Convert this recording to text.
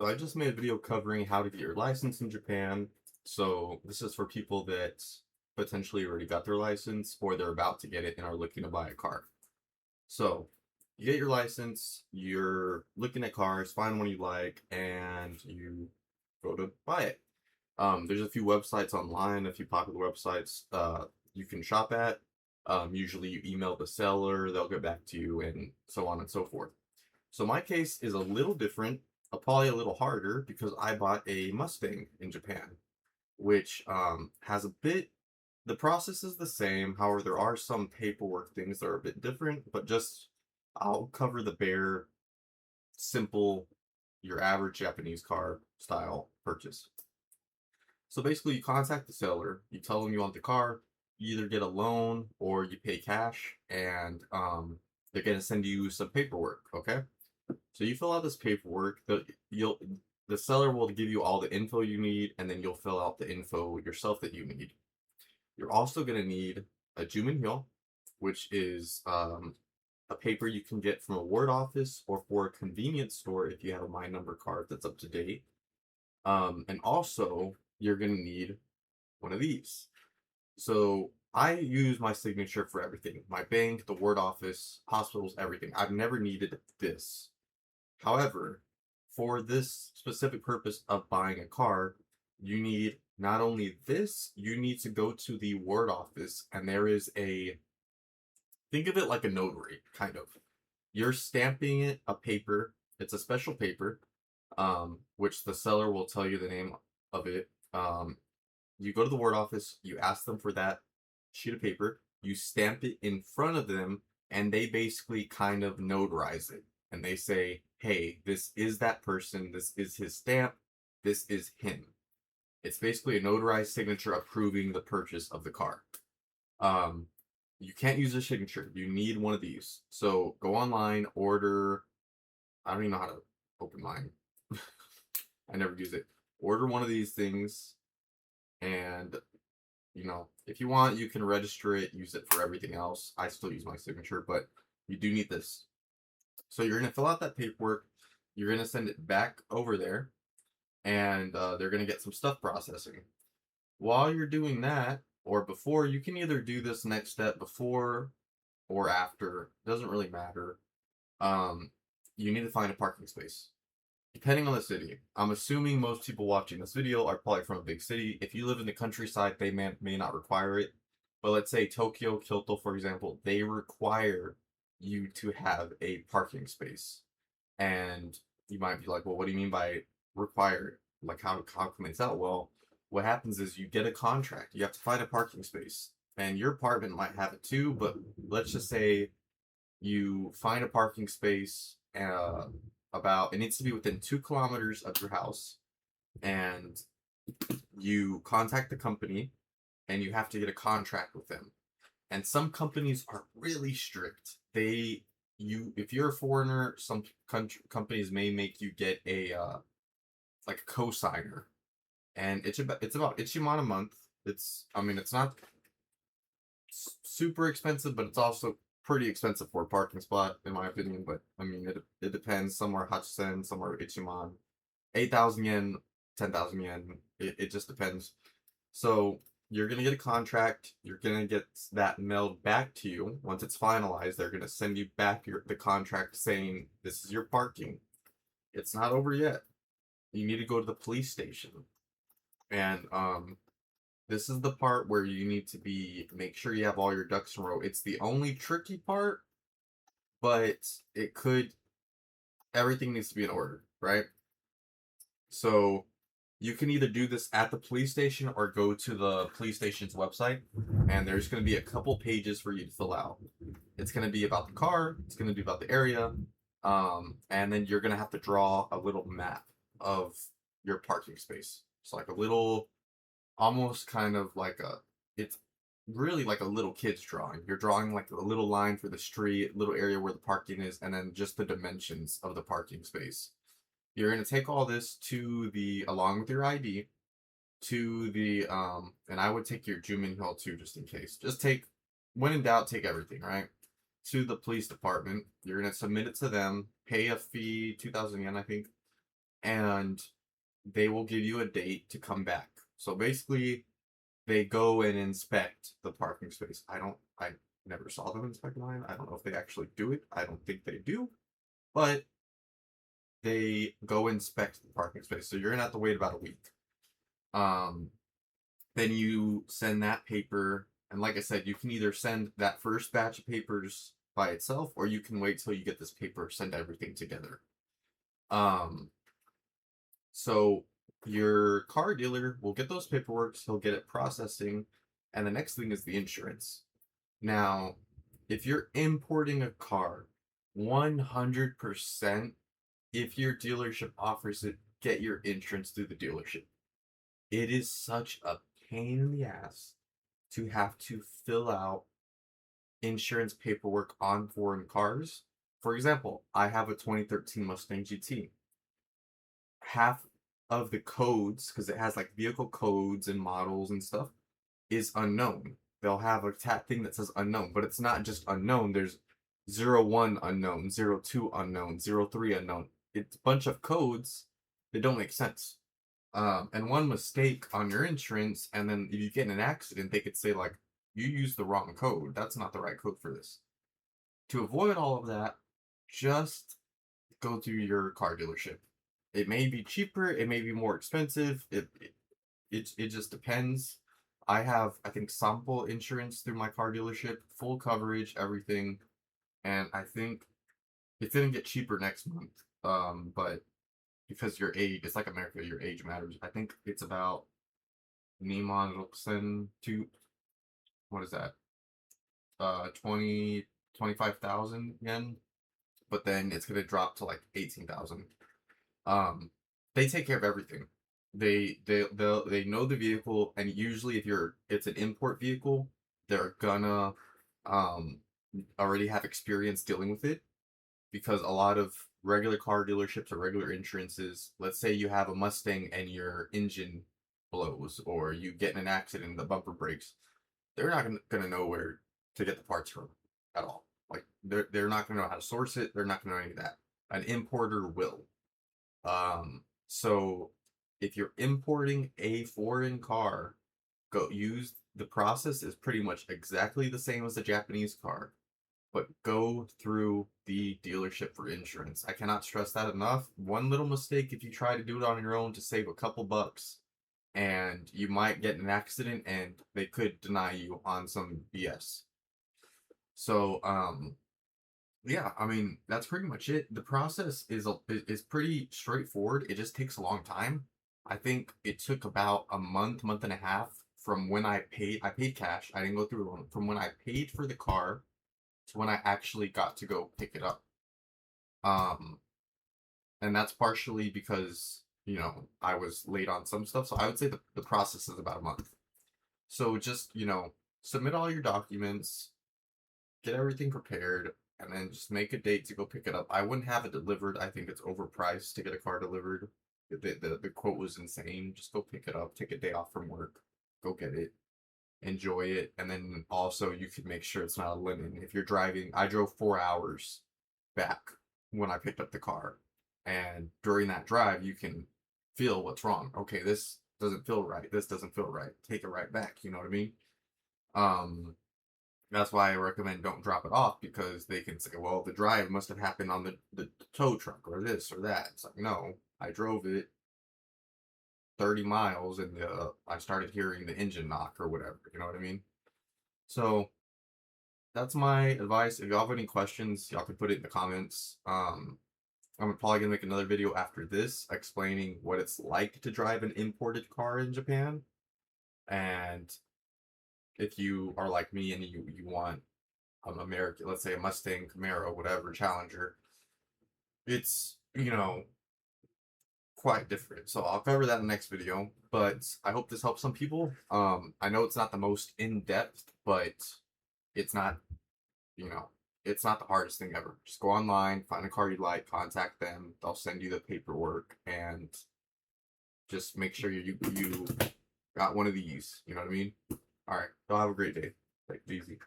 So I just made a video covering how to get your license in Japan. So this is for people that potentially already got their license or they're about to get it and are looking to buy a car. So you get your license, you're looking at cars, find one you like, and you go to buy it. There's a few websites online, a few popular websites you can shop at. Usually you email the seller, they'll get back to you, and so on and so forth. So my case is a little different, probably a little harder because I bought a Mustang in Japan, which has a bit. The process is the same. However, there are some paperwork things that are a bit different, but just I'll cover the bare, simple, your average Japanese car style purchase. So basically, you contact the seller, you tell them you want the car, you either get a loan or you pay cash, and they're gonna send you some paperwork. Okay. So you fill out this paperwork. The seller will give you all the info you need, and then you'll fill out the info yourself that you need. You're also gonna need a Jumenhyo, which is a paper you can get from a ward office or for a convenience store if you have a My Number card that's up to date. And also you're gonna need one of these. So I use my signature for everything. My bank, the ward office, hospitals, everything. I've never needed this. However, for this specific purpose of buying a car, you need not only this, you need to go to the ward office, and there is think of it like a notary, kind of. You're stamping it a paper. It's a special paper, which the seller will tell you the name of it. You go to the ward office, you ask them for that sheet of paper, you stamp it in front of them, and they basically kind of notarize it. And they say, hey, this is that person, this is his stamp, this is him. It's basically a notarized signature approving the purchase of the car. Um, you can't use a signature. You need one of these. So go online, order. I don't even know how to open mine. I never use it. Order one of these things, and if you want, you can register it, use it for everything else. I still use my signature, but you do need this. So you're gonna fill out that paperwork. You're gonna send it back over there, and they're gonna get some stuff processing. While you're doing that, or before, you can either do this next step before or after. Doesn't really matter. Um, you need to find a parking space. Depending on the city, I'm assuming most people watching this video are probably from a big city. If you live in the countryside, they may not require it. But let's say Tokyo, Kyoto, for example, they require you to have a parking space. And you might be like, well, what do you mean by required? Like, how can they tell? Well, what happens is you get a contract. You have to find a parking space. And your apartment might have it too, but let's just say you find a parking space it needs to be within 2 kilometers of your house, and you contact the company and you have to get a contract with them. And some companies are really strict. If you're a foreigner, some companies may make you get a like a co-signer, and it's about Ichiman a month. It's not super expensive, but it's also pretty expensive for a parking spot, in my opinion. But it depends. Some are Hachisen, some are Ichiman. 8,000 yen, 10,000 yen. It just depends. So you're gonna get a contract. You're gonna get that mailed back to you. Once it's finalized, they're gonna send you back the contract saying this is your parking. It's not over yet. You need to go to the police station, and this is the part where you need to make sure you have all your ducks in a row. It's the only tricky part, but everything needs to be in order, right? So you can either do this at the police station or go to the police station's website, and there's going to be a couple pages for you to fill out. It's going to be about the car, it's going to be about the area, and then you're going to have to draw a little map of your parking space. So like a little, almost kind of like it's really like a little kid's drawing. You're drawing like a little line for the street, little area where the parking is, and then just the dimensions of the parking space. You're going to take all this along with your ID, and I would take your Jumenhyo too, just in case. When in doubt, take everything, right? To the police department. You're going to submit it to them, pay a fee, 2,000 yen, I think. and they will give you a date to come back. So basically, they go and inspect the parking space. I never saw them inspect mine. I don't know if they actually do it. I don't think they do, but they go inspect the parking space. So you're gonna have to wait about a week. Um, then you send that paper, and like I said, you can either send that first batch of papers by itself, or you can wait till you get this paper, send everything together. Um, so your car dealer will get those paperwork, he'll get it processing, and the next thing is the insurance. Now, if you're importing a car, 100%, if your dealership offers it, get your insurance through the dealership. It is such a pain in the ass to have to fill out insurance paperwork on foreign cars. For example, I have a 2013 Mustang GT. Half of the codes, because it has like vehicle codes and models and stuff, is unknown. They'll have a thing that says unknown, but it's not just unknown. There's 01 unknown, 02 unknown, 03 unknown. It's a bunch of codes that don't make sense. And one mistake on your insurance, and then if you get in an accident, they could say like, you used the wrong code. That's not the right code for this. To avoid all of that, just go to your car dealership. It may be cheaper, it may be more expensive. It just depends. I have, I think, sample insurance through my car dealership, full coverage, everything, and I think it's gonna get cheaper next month. But because your age, it's like America, your age matters. I think it's about Neiman Luxen to what is that? 25,000 yen, but then it's gonna drop to like 18,000. Um, they take care of everything. They know the vehicle, and usually if it's an import vehicle, they're gonna um already have experience dealing with it, because a lot of regular car dealerships or regular insurances, let's say you have a Mustang and your engine blows or you get in an accident and the bumper breaks, they're not gonna know where to get the parts from at all. Like they're not gonna know how to source it. They're not gonna know any of that. An importer will. So if you're importing a foreign car, go use the process is pretty much exactly the same as a Japanese car, but go through the dealership for insurance. I cannot stress that enough. One little mistake if you try to do it on your own to save a couple bucks, and you might get in an accident and they could deny you on some BS. So, yeah, I mean, that's pretty much it. The process is pretty straightforward. It just takes a long time. I think it took about a month and a half from when I paid cash. I didn't go through a loan. From when I paid for the car to when I actually got to go pick it up. Um, and that's partially because, I was late on some stuff. So I would say the process is about a month. So just, submit all your documents, get everything prepared, and then just make a date to go pick it up. I wouldn't have it delivered. I think it's overpriced to get a car delivered. The quote was insane. Just go pick it up, take a day off from work, go get it, enjoy it, and then also you can make sure it's not a linen. If you're driving, I drove 4 hours back when I picked up the car, and during that drive, you can feel what's wrong. Okay, this doesn't feel right. This doesn't feel right. Take it right back. You know what I mean? Um, that's why I recommend don't drop it off, because they can say, well, the drive must have happened on the tow truck or this or that. It's like, no, I drove it 30 miles and I started hearing the engine knock or whatever. You know what I mean? So that's my advice. If y'all have any questions, y'all can put it in the comments. I'm probably gonna make another video after this explaining what it's like to drive an imported car in Japan. And if you are like me and you want American, let's say a Mustang, Camaro, whatever, Challenger, it's, quite different. So I'll cover that in the next video, but I hope this helps some people. I know it's not the most in-depth, but it's not, you know, it's not the hardest thing ever. Just go online, find a car you like, contact them, they'll send you the paperwork, and just make sure you got one of these. You know what I mean? All right, y'all have a great day. Take it easy.